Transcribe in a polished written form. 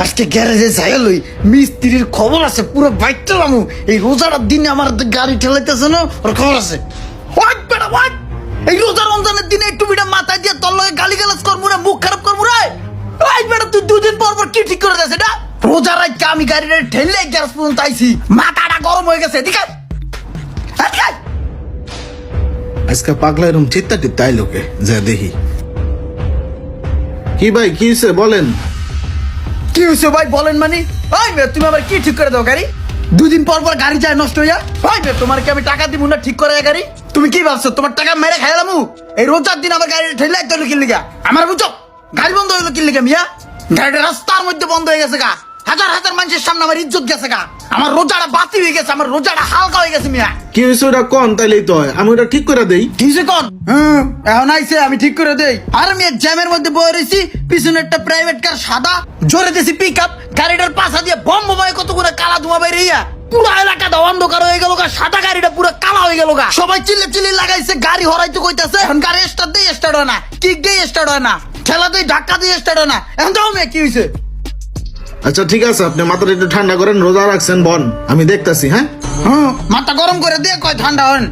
আজকে গ্যারেজে যাইয়া লই মিস্ত্রির খবর আছে পুরো বাইক চালামু। এই রোজার দিনে আমার গাড়ি ঠেলাইতেছে না, ওর খবর আছে। ওয়াট বেটা ওয়াট, এই রোজা রমজানের দিনে একটু বিটা মাথায় দিয়ে তোর লগে গালি গালাজ করবো না, মুখ খারাপ করবো রে। ওই বেটা তুই দুদিন পর পর কি ঠিক করে দিয়েছে এটা? রোজার রাইতে আমি গাড়িটা ঠেললে গ্যারেজ পর্যন্ত আইছি, মাথাটা গরম হয়ে গেছে। ঠিক আছে আজকে পাগলা এরকম চিত্তা টিপ্তা আইলো কে যা দেখি। কি ভাই কি হয়েছে বলেন? কি হয়েছে ভাই বলেন মানে? ওই মেয়ে তুমি আবার কি ঠিক করে দাও গাড়ি? দুদিন পর পর গাড়ি যায় নষ্ট হইয়া। ওই মেয়ে তোমার কি আমি টাকা দিব না ঠিক করে গাড়ি? তুমি কি ভাবছো তোমার টাকা মেরে খাইলাম? এই রোজার দিন আবার গাড়ি ঠেলে তো কিনলে গা আমার বুঝো গাড়ি বন্ধ হইলো কিনলে গা মিয়া? গাড়িটা রাস্তার মধ্যে বন্ধ হয়ে গেছে গা, হাজার হাজার মানুষের সামনে আমার ইজ্জত গেছে গা, আমার রোজাটা বাতি হয়ে গেছে, আমার রোজাটা হালকা হয়ে গেছে মিয়া। কি হয়েছে ওটা কন তাইলেই তো হয়, আমি ওটা ঠিক করে দেই। কিসে কর? এখন আইছে আমি ঠিক করে দেই। আর আমি জ্যামের মধ্যে বয়ে রয়েছি, পিছনে একটা প্রাইভেট কার সাদা, জোরে দিয়েছি পিক আপ, গাড়িটার পাশা দিয়ে বম বোমায় কতগুলো কালা ধোঁয়া বেরিয়ে পুরো এলাকাটা অন্ধকার হয়ে গেল গা, সাদা গাড়িটা পুরো কালা হয়ে গেল গা। সবাই চিল্লে চিল্লি লাগাইছে, গাড়ি হরাইতে কইতাছে। এখন গাড়ি স্টার্ট দিয়ে স্টার্ট হয় না, কিক দিয়ে স্টার্ট হয় না, ঠেলা দিয়ে ধাক্কা দিয়ে স্টার্ট হয় না। এখন তো মেয়ে কি হয়েছে? আচ্ছা ঠিক আছে, আপনি মাথাটা একটু ঠান্ডা করেন, রোজা রাখছেন বন, আমি দেখতাছি। হ্যাঁ মাথা গরম করে দিয়ে কয় ঠান্ডা হন।